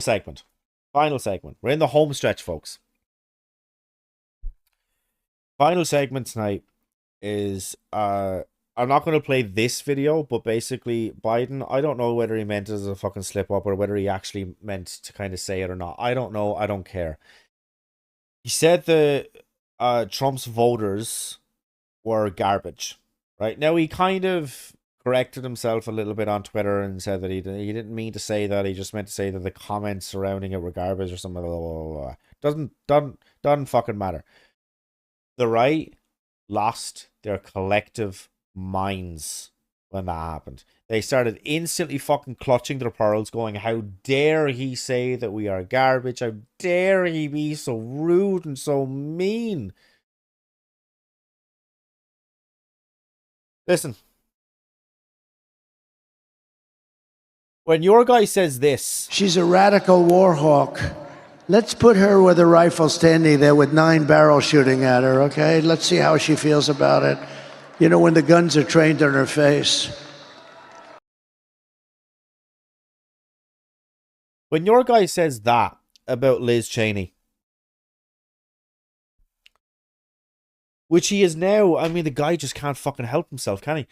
segment. Final segment. We're in the home stretch, folks. Final segment tonight is I'm not going to play this video, but basically Biden, I don't know whether he meant it as a fucking slip up or whether he actually meant to kind of say it or not. I don't know. I don't care. He said the Trump's voters were garbage. Right? Now he kind of corrected himself a little bit on Twitter and said that he didn't mean to say that. He just meant to say that the comments surrounding it were garbage or something. Blah, blah, blah. Doesn't fucking matter. The right lost their collective minds when that happened. They started instantly fucking clutching their pearls, going, how dare he say that we are garbage? How dare he be so rude and so mean? Listen. When your guy says this... She's a radical war hawk. Let's put her with a rifle standing there with 9 barrels shooting at her, okay? Let's see how she feels about it. You know, when the guns are trained on her face. When your guy says that about Liz Cheney, which he is now, I mean, the guy just can't fucking help himself, can he?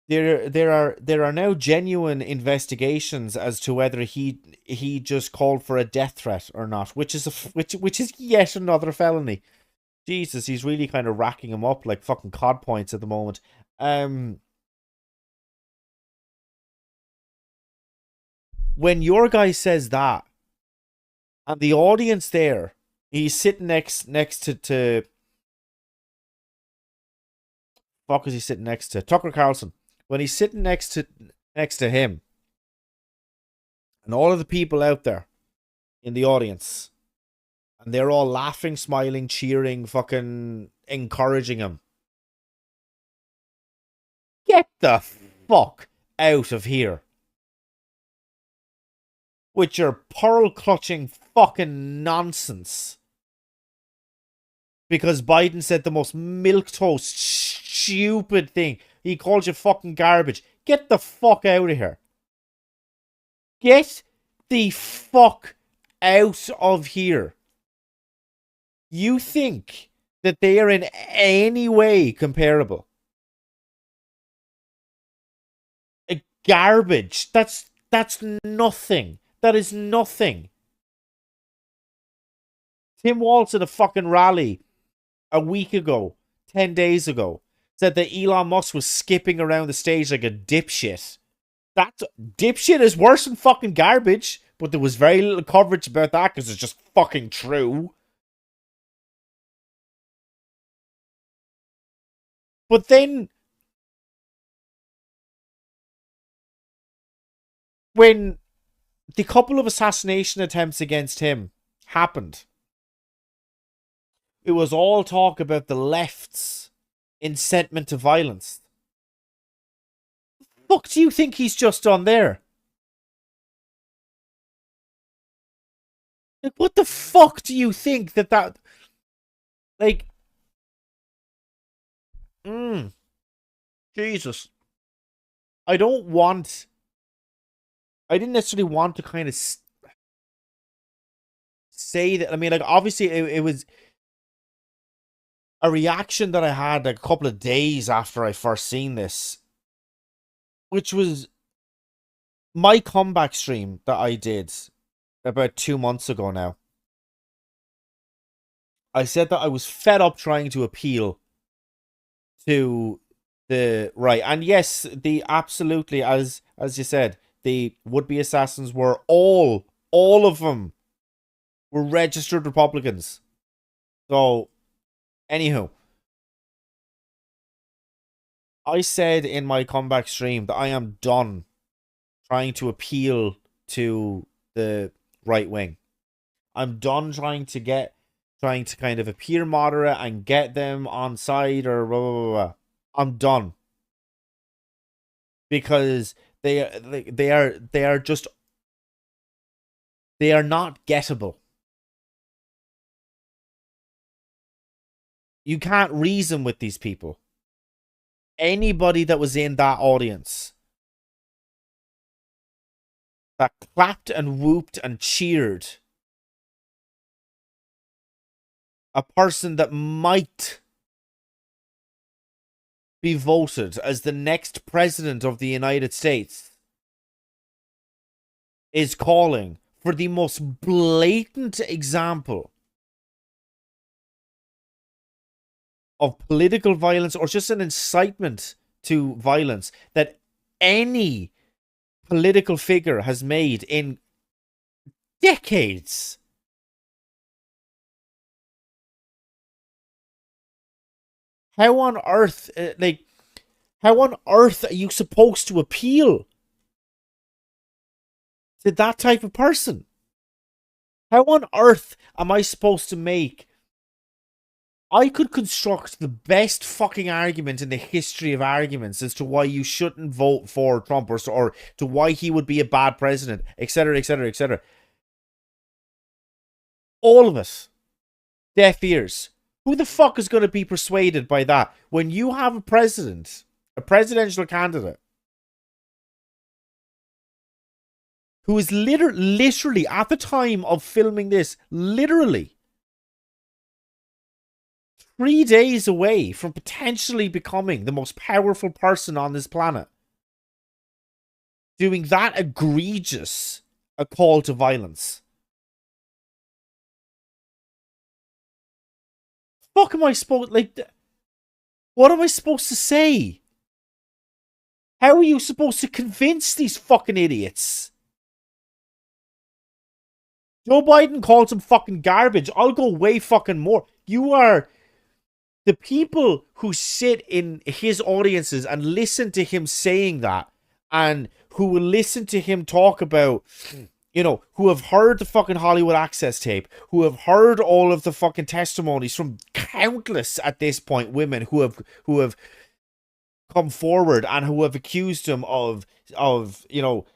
There are now genuine investigations as to whether he just called for a death threat or not, which is yet another felony. Jesus, he's really kind of racking him up like fucking COD points at the moment. When your guy says that, and the audience there, he's sitting next to fuck is he sitting next to? Tucker Carlson. When he's sitting next to him, and all of the people out there in the audience, and they're all laughing, smiling, cheering, fucking encouraging him. Get the fuck out of here. With your pearl-clutching fucking nonsense. Because Biden said the most milquetoast, stupid thing. He called you fucking garbage. Get the fuck out of here. Get the fuck out of here. You think that they are in any way comparable? Garbage. That's nothing. That is nothing. Tim Walz at a fucking rally a week ago, 10 days ago, said that Elon Musk was skipping around the stage like a dipshit. That dipshit is worse than fucking garbage, but there was very little coverage about that because it's just fucking true. But then, when the couple of assassination attempts against him happened, it was all talk about the left's incitement to violence. What the fuck do you think he's just done there? Like, what the fuck do you think that... Like... Jesus. I didn't necessarily want to kind of say that. I mean, like, obviously it was a reaction that I had like a couple of days after I first seen this, which was my comeback stream that I did about 2 months ago now. I said that I was fed up trying to appeal to the right. And yes, the absolutely, as you said, the would-be assassins were all of them were registered Republicans. So, anywho, I said in my comeback stream that I am done trying to appeal to the right wing. I'm done trying to kind of appear moderate and get them on side or blah, blah, blah, blah. I'm done. Because they are not gettable. You can't reason with these people. Anybody that was in that audience that clapped and whooped and cheered a person that might be voted as the next president of the United States is calling for the most blatant example of political violence or just an incitement to violence that any political figure has made in decades. How on earth, how on earth are you supposed to appeal to that type of person? How on earth am I supposed to make... I could construct the best fucking argument in the history of arguments as to why you shouldn't vote for Trump or to why he would be a bad president, etc., etc., etc. All of us. Deaf ears. Who the fuck is going to be persuaded by that when you have a president, a presidential candidate, who is literally at the time of filming this, literally 3 days away from potentially becoming the most powerful person on this planet, doing that egregious a call to violence? Fuck am I supposed... what am I supposed to say? How are you supposed to convince these fucking idiots? Joe Biden calls him fucking garbage. I'll go way fucking more. You are... the people who sit in his audiences and listen to him saying that, and who will listen to him talk about... who have heard the fucking Hollywood Access tape, who have heard all of the fucking testimonies from countless, at this point, women who have come forward and who have accused him of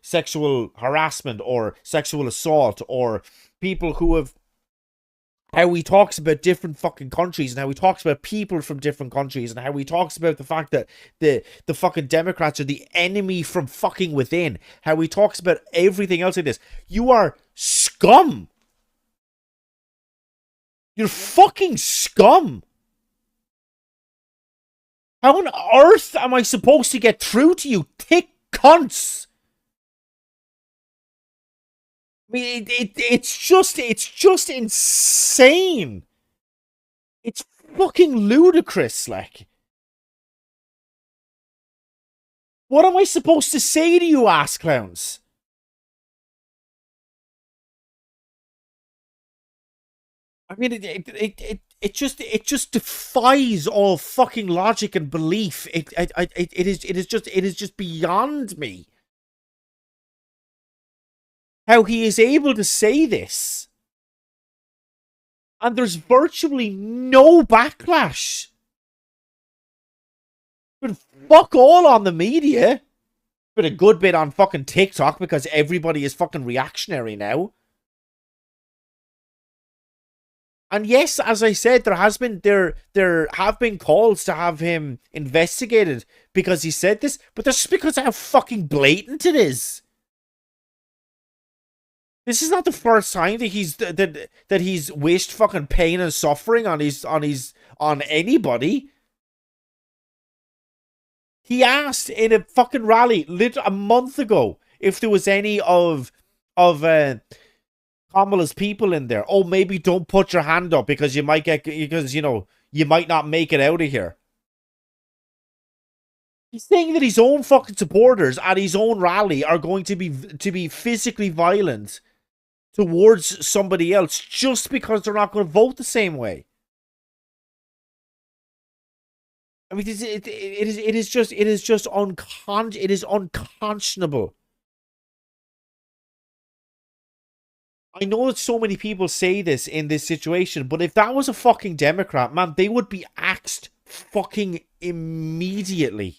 sexual harassment or sexual assault, or people who have... how he talks about different fucking countries and how he talks about people from different countries and how he talks about the fact that the fucking Democrats are the enemy from fucking within. How he talks about everything else like this. You are scum. You're fucking scum. How on earth am I supposed to get through to you, thick cunts? I mean, it's just insane. It's fucking ludicrous, like. What am I supposed to say to you, ass clowns? I mean, it just defies all fucking logic and belief. It is just beyond me how he is able to say this, and there's virtually no backlash. But fuck all on the media. But a good bit on fucking TikTok because everybody is fucking reactionary now. And yes, as I said, there have been calls to have him investigated because he said this, but that's just because of how fucking blatant it is. This is not the first time that he's wished fucking pain and suffering on anybody. He asked in a fucking rally a month ago if there was any of Kamala's people in there. Oh, maybe don't put your hand up because you might not make it out of here. He's saying that his own fucking supporters at his own rally are going to be physically violent towards somebody else just because they're not going to vote the same way. I mean, it is unconscionable. I know that so many people say this in this situation, but if that was a fucking Democrat, man, they would be axed fucking immediately.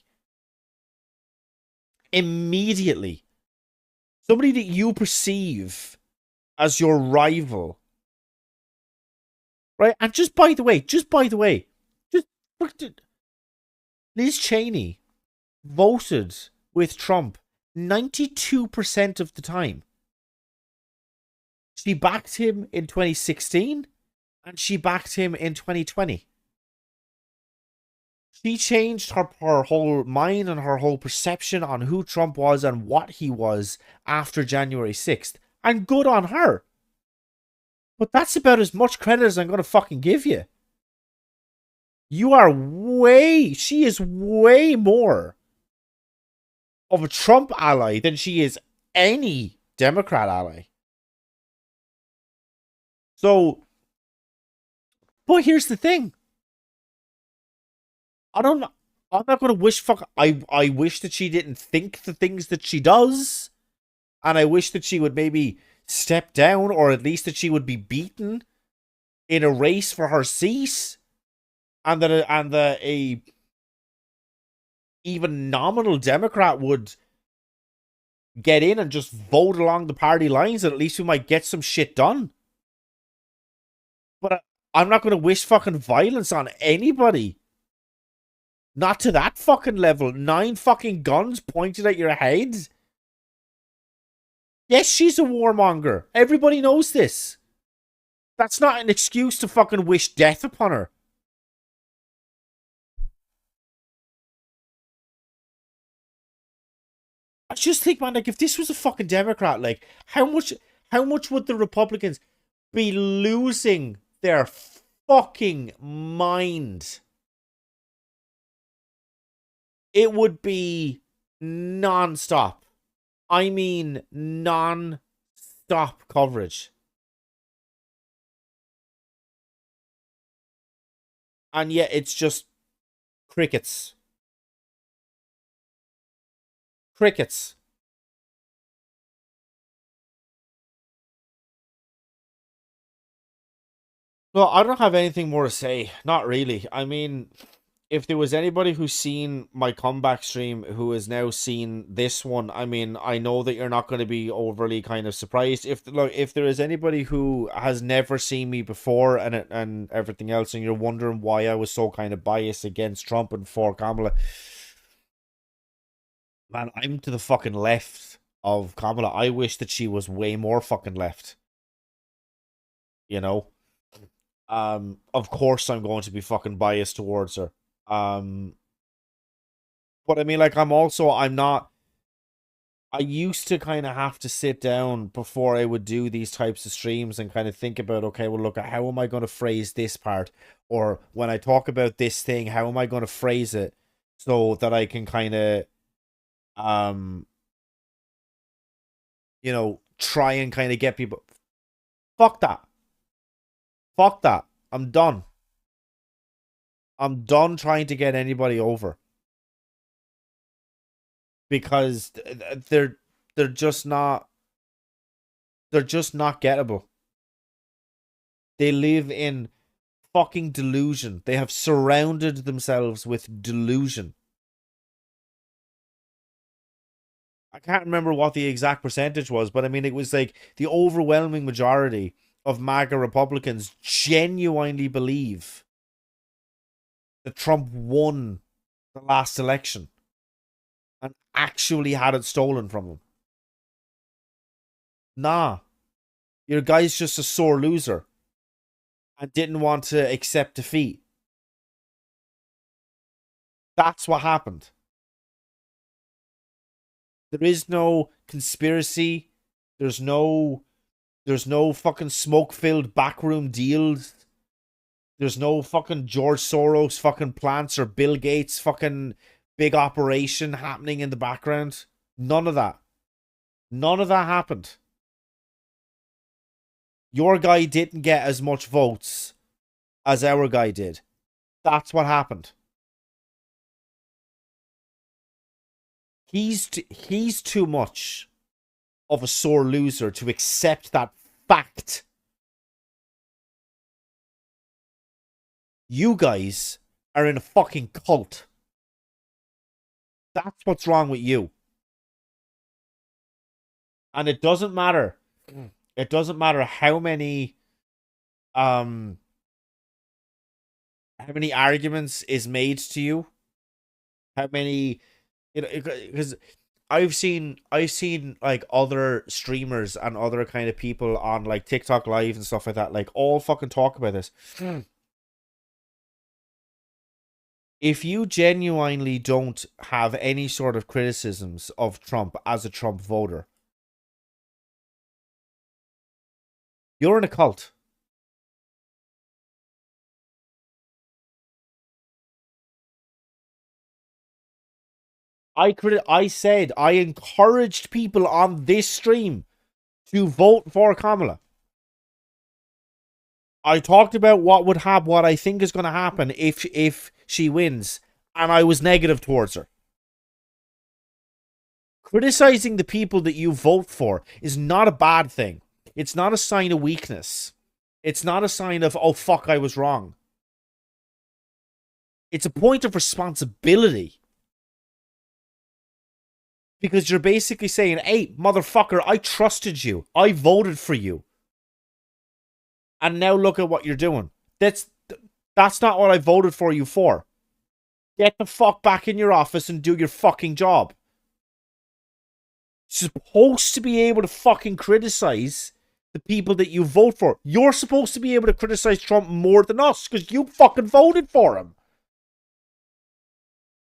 Immediately. Somebody that you perceive as your rival. Right? And just by the way, Liz Cheney voted with Trump 92% of the time. She backed him in 2016 and she backed him in 2020. She changed her whole mind and her whole perception on who Trump was and what he was after January 6th. And good on her. But that's about as much credit as I'm going to fucking give you. She is way more of a Trump ally than she is any Democrat ally. So, but here's the thing. I'm not going to wish I wish that she didn't think the things that she does. And I wish that she would maybe step down, or at least that she would be beaten in a race for her seat. And that a even nominal Democrat would get in and just vote along the party lines, and at least we might get some shit done. But I'm not going to wish fucking violence on anybody. Not to that fucking level. 9 fucking guns pointed at your head. Yes, she's a warmonger. Everybody knows this. That's not an excuse to fucking wish death upon her. I just think, man, like, if this was a fucking Democrat, like, how much would the Republicans be losing their fucking mind? It would be non-stop. I mean, non-stop coverage. And yet it's just crickets. Crickets. Well, I don't have anything more to say. Not really. I mean, if there was anybody who's seen my comeback stream who has now seen this one, I mean, I know that you're not going to be overly kind of surprised. If there is anybody who has never seen me before and everything else, and you're wondering why I was so kind of biased against Trump and for Kamala, man, I'm to the fucking left of Kamala. I wish that she was way more fucking left. You know? Of course I'm going to be fucking biased towards her. But I mean, like, I used to kind of have to sit down before I would do these types of streams and kind of think about, okay, well, look, how am I going to phrase this part? Or when I talk about this thing, how am I going to phrase it so that I can kind of, try and kind of get people. Fuck that. Fuck that. I'm done. I'm done trying to get anybody over. Because they're just not gettable. They live in fucking delusion. They have surrounded themselves with delusion. I can't remember what the exact percentage was, but I mean, it was like the overwhelming majority of MAGA Republicans genuinely believe that Trump won the last election and actually had it stolen from him. Nah, your guy's just a sore loser and didn't want to accept defeat. That's what happened. There is no conspiracy. There's no fucking smoke-filled backroom deals. There's no fucking George Soros fucking plants or Bill Gates fucking big operation happening in the background. None of that. None of that happened. Your guy didn't get as much votes as our guy did. That's what happened. He's too much of a sore loser to accept that fact. You guys are in a fucking cult. That's what's wrong with you. And it doesn't matter. It doesn't matter how many arguments is made to you. How many, because I've seen like other streamers and other kind of people on like TikTok live and stuff like that, like all fucking talk about this. If you genuinely don't have any sort of criticisms of Trump as a Trump voter, you're in a cult. I said I encouraged people on this stream to vote for Kamala. I talked about what would happen, what I think is going to happen if she wins, and I was negative towards her. Criticizing the people that you vote for is not a bad thing. It's not a sign of weakness. It's not a sign of, oh fuck, I was wrong. It's a point of responsibility. Because you're basically saying, hey, motherfucker, I trusted you. I voted for you. And now look at what you're doing. That's not what I voted for you for. Get the fuck back in your office and do your fucking job. You're supposed to be able to fucking criticize the people that you vote for. You're supposed to be able to criticize Trump more than us because you fucking voted for him.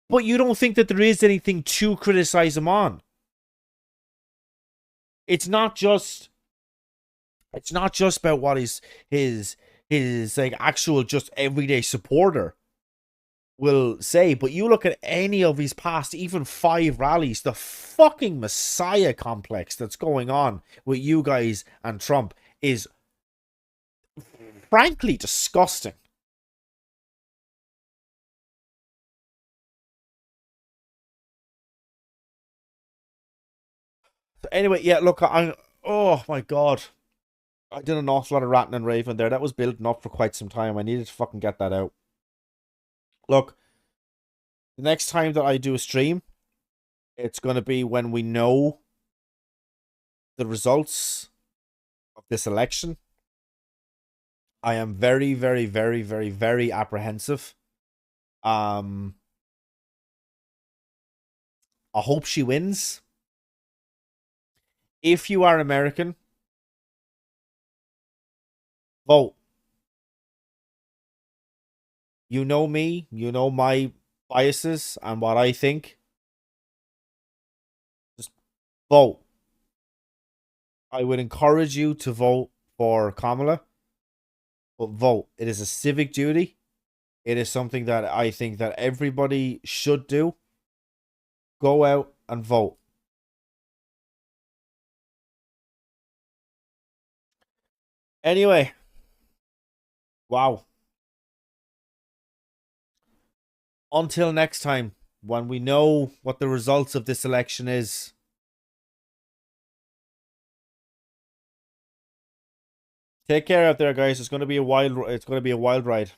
But you don't think that there is anything to criticize him on. It's not just about what his like actual just everyday supporter will say, but you look at any of his past, even 5 rallies, the fucking messiah complex that's going on with you guys and Trump is frankly disgusting. So anyway, yeah, look, oh my god. I did an awful lot of ranting and raving there. That was building up for quite some time. I needed to fucking get that out. Look, the next time that I do a stream, it's going to be when we know the results of this election. I am very, very, very, very, very apprehensive. I hope she wins. If you are American, vote. You know me, you know my biases and what I think. Just vote. I would encourage you to vote for Kamala, but vote. It is a civic duty. It is something that I think that everybody should do. Go out and vote. Anyway, wow. Until next time, when we know what the results of this election is. Take care out there, guys. It's going to be a wild ride.